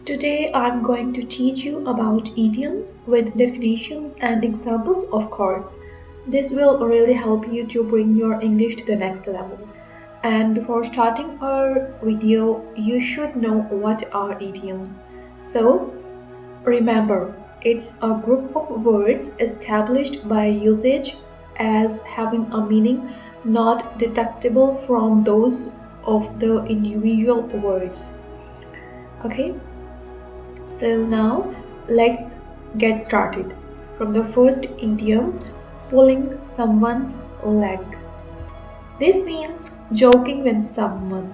Today I'm going to teach you about idioms with definitions and examples, of course. This will really help you to bring your English to the next level. And before starting our video, you should know what are idioms. So, remember, it's a group of words established by usage as having a meaning not deductible from those of the individual words. Okay? So now let's get started. From the first idiom, pulling someone's leg. This means joking with someone.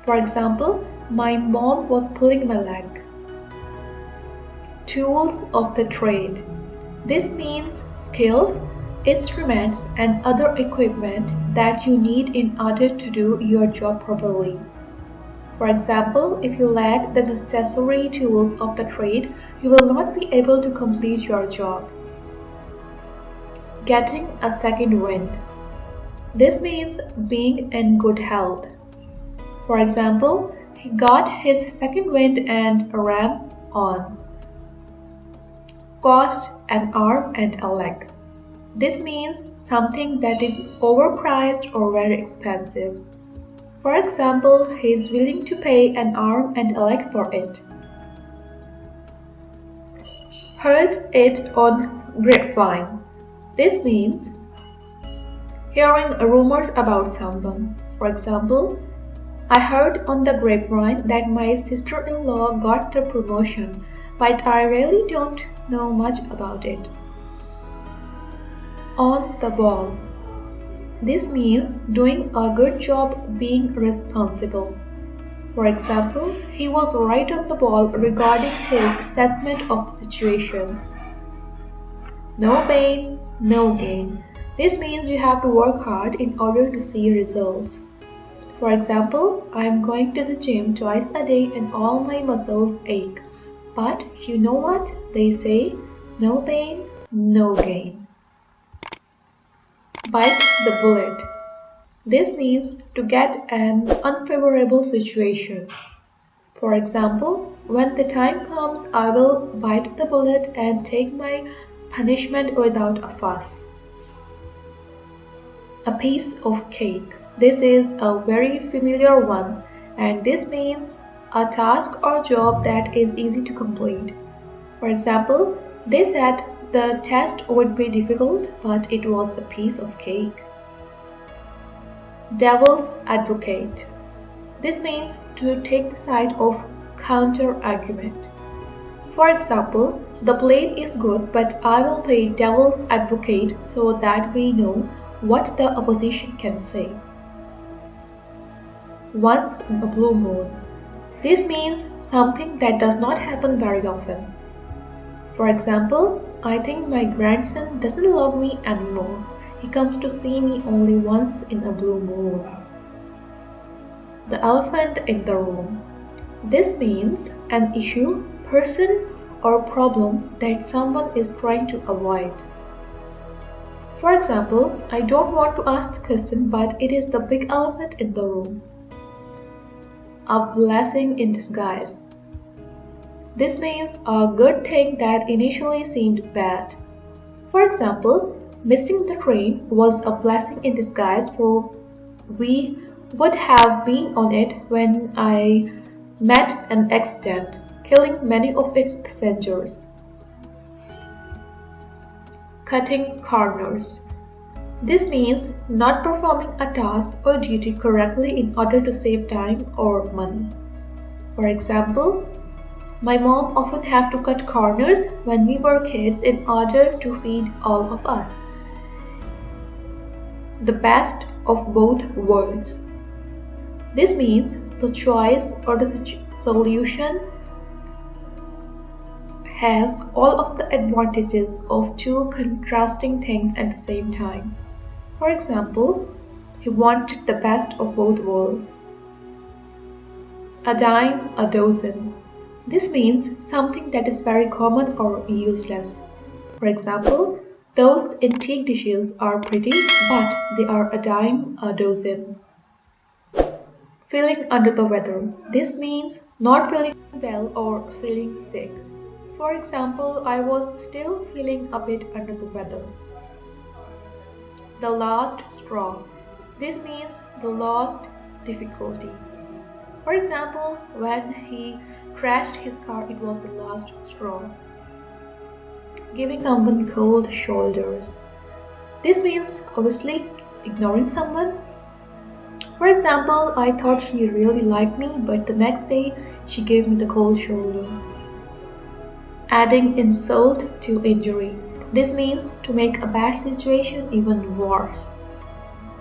For example, my mom was pulling my leg. Tools of the trade. This means skills, instruments, and other equipment that you need in order to do your job properly. For example, if you lack the necessary tools of the trade, you will not be able to complete your job. Getting a second wind. This means being in good health. For example, he got his second wind and ran on. Cost an arm and a leg. This means something that is overpriced or very expensive. For example, he is willing to pay an arm and a leg for it. Heard it on grapevine. This means hearing rumors about someone. For example, I heard on the grapevine that my sister-in-law got the promotion, but I really don't know much about it. On the ball. This means doing a good job being responsible. For example, he was right on the ball regarding his assessment of the situation. No pain, no gain. This means you have to work hard in order to see results. For example, I am going to the gym twice a day and all my muscles ache. But you know what they say? No pain, no gain. Bite the bullet. This means to get an unfavorable situation. For example, when the time comes, I will bite the bullet and take my punishment without a fuss. A piece of cake. This is a very familiar one, and this means a task or job that is easy to complete. For example, they said the test would be difficult, but it was a piece of cake. Devil's advocate. This means to take the side of counter-argument. For example, the plane is good, but I will play devil's advocate so that we know what the opposition can say. Once in a blue moon. This means something that does not happen very often. For example, I think my grandson doesn't love me anymore. He comes to see me only once in a blue moon. The elephant in the room. This means an issue, person, or problem that someone is trying to avoid. For example, I don't want to ask the question, but it is the big elephant in the room. A blessing in disguise. This means a good thing that initially seemed bad. For example, missing the train was a blessing in disguise, for we would have been on it when I met an accident, killing many of its passengers. Cutting corners. This means not performing a task or duty correctly in order to save time or money. For example, my mom often had to cut corners when we were kids in order to feed all of us. The best of both worlds. This means the choice or the solution has all of the advantages of two contrasting things at the same time. For example, he wanted the best of both worlds. A dime a dozen. This means something that is very common or useless. For example, those antique dishes are pretty, but they are a dime a dozen. Feeling under the weather. This means not feeling well or feeling sick. For example, I was still feeling a bit under the weather. The last straw. This means the last difficulty. For example, when he crashed his car, it was the last straw. Giving someone cold shoulders. This means obviously ignoring someone. For example, I thought she really liked me, but the next day she gave me the cold shoulder. Adding insult to injury. This means to make a bad situation even worse.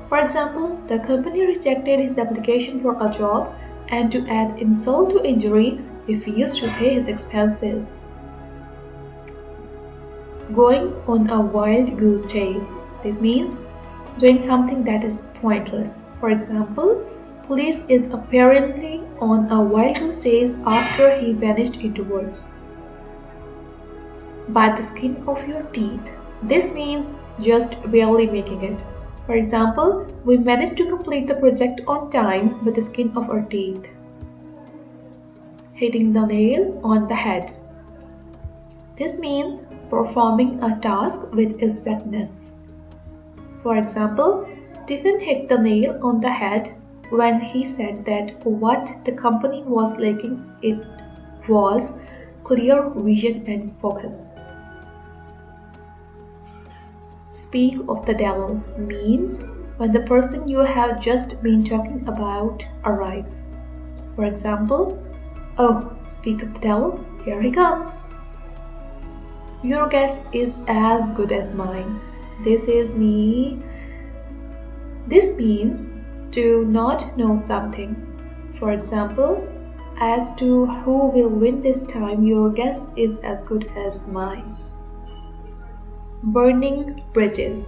For example, the company rejected his application for a job, and to add insult to injury, refused to pay his expenses. Going on a wild goose chase. This means doing something that is pointless. For example, police is apparently on a wild goose chase after he vanished into woods. By the skin of your teeth. This means just barely making it. For example, we managed to complete the project on time with the skin of our teeth. Hitting the nail on the head. This means performing a task with exactness. For example, Stephen hit the nail on the head when he said that what the company was lacking it was clear vision and focus. Speak of the devil means when the person you have just been talking about arrives. For example, oh, speak of the devil, here he comes. Your guess is as good as mine. This means to not know something. For example, as to who will win this time, your guess is as good as mine. Burning bridges.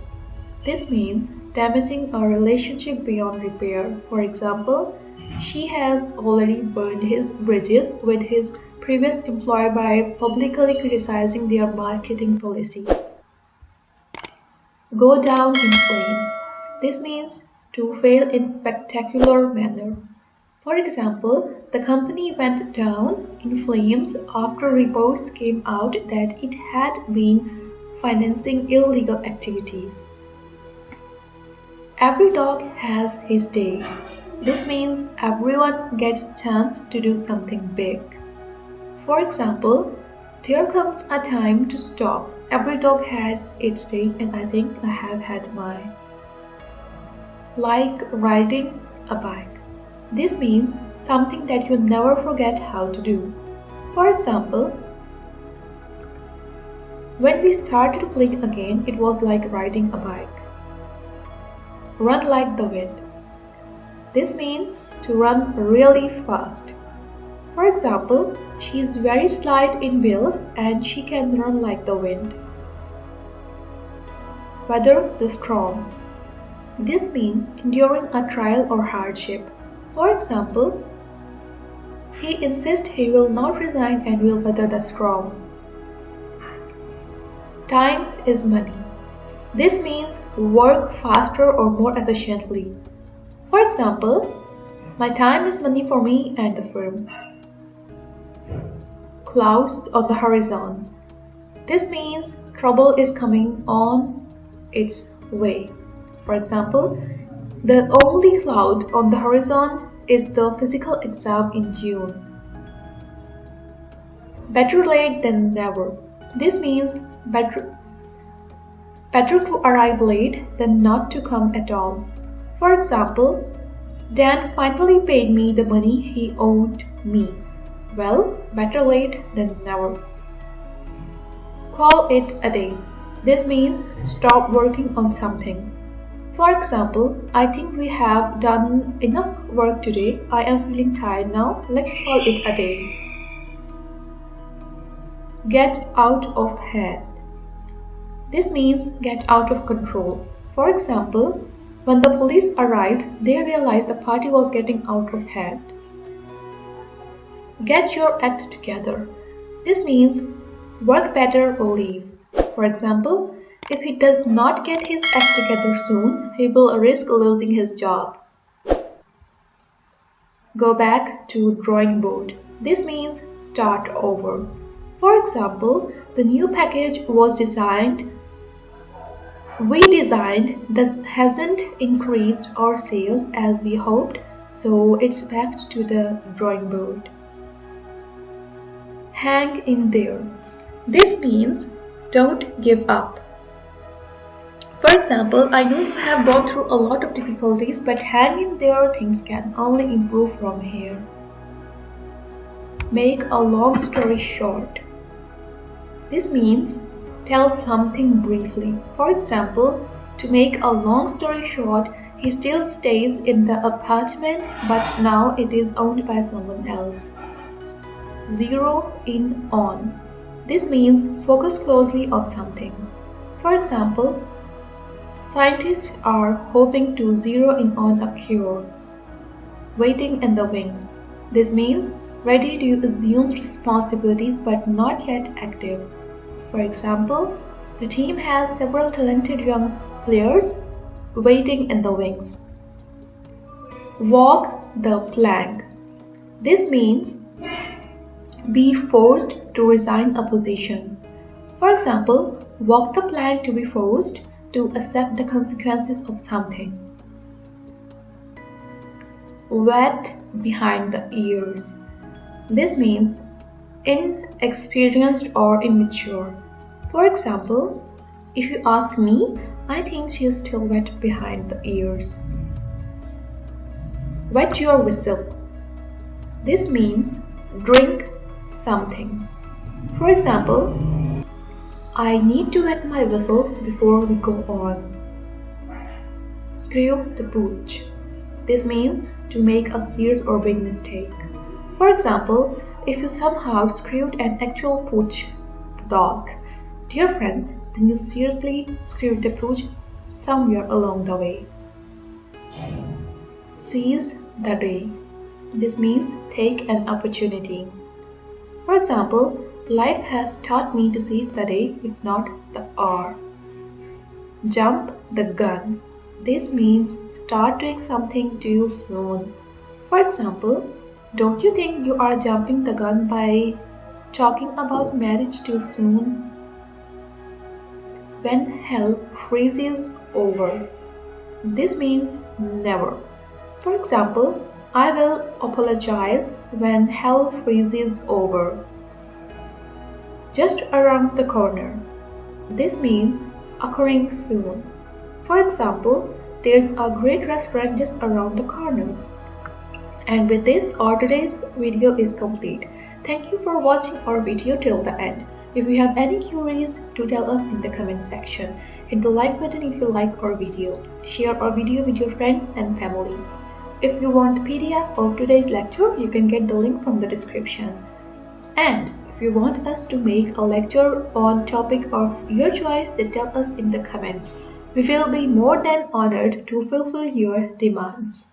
This means damaging a relationship beyond repair. For example, she has already burned his bridges with his previous employer by publicly criticizing their marketing policy. Go down in flames. This means to fail in spectacular manner. For example, the company went down in flames after reports came out that it had been financing illegal activities. Every dog has his day. This means everyone gets a chance to do something big. For example, there comes a time to stop. Every dog has its day, and I think I have had mine. Like riding a bike. This means something that you never forget how to do. For example, when we started playing again, it was like riding a bike. Run like the wind. This means to run really fast. For example, she is very slight in build and she can run like the wind. Weather the storm. This means enduring a trial or hardship. For example, he insists he will not resign and will weather the storm. Time is money. This means work faster or more efficiently. For example, my time is money for me and the firm. Clouds on the horizon. This means trouble is coming on its way. For example, the only cloud on the horizon is the physical exam in June. Better late than never. This means better to arrive late than not to come at all. For example, Dan finally paid me the money he owed me. Well, better late than never. Call it a day. This means stop working on something. For example, I think we have done enough work today. I am feeling tired now. Let's call it a day. Get out of hand. This means get out of control. For example, when the police arrived, they realized the party was getting out of hand. Get your act together. This means work better or leave. For example, if he does not get his act together soon, he will risk losing his job. Go back to drawing board. This means start over. For example, the new package was designed. We designed this hasn't increased our sales as we hoped, so it's back to the drawing board. Hang in there. This means don't give up. For example, I know you have gone through a lot of difficulties, but hang in there, things can only improve from here. Make a long story short. This means tell something briefly. For example, to make a long story short, he still stays in the apartment, but now it is owned by someone else. Zero in on. This means focus closely on something. For example, scientists are hoping to zero in on a cure. Waiting in the wings. This means ready to assume responsibilities but not yet active. For example, the team has several talented young players waiting in the wings. Walk the plank. This means be forced to resign a position. For example, walk the plank to be forced to accept the consequences of something. Wet behind the ears. This means inexperienced or immature. For example, if you ask me, I think she is still wet behind the ears. Wet your whistle. This means drink something. For example, I need to wet my whistle before we go on. Screw the pooch. This means to make a serious or big mistake. For example, if you somehow screwed an actual pooch dog, dear friends, then you seriously screwed the pooch somewhere along the way. Seize the day. This means take an opportunity. For example, life has taught me to seize the day, if not the hour. Jump the gun. This means start doing something too soon. For example, don't you think you are jumping the gun by talking about marriage too soon? When hell freezes over. This means never. For example, I will apologize when hell freezes over. Just around the corner. This means occurring soon. For example, there's a great restaurant just around the corner. And with this, our today's video is complete. Thank you for watching our video till the end. If you have any queries, do tell us in the comment section. Hit the like button if you like our video. Share our video with your friends and family. If you want PDF of today's lecture, you can get the link from the description. And if you want us to make a lecture on topic of your choice, then tell us in the comments. We will be more than honored to fulfill your demands.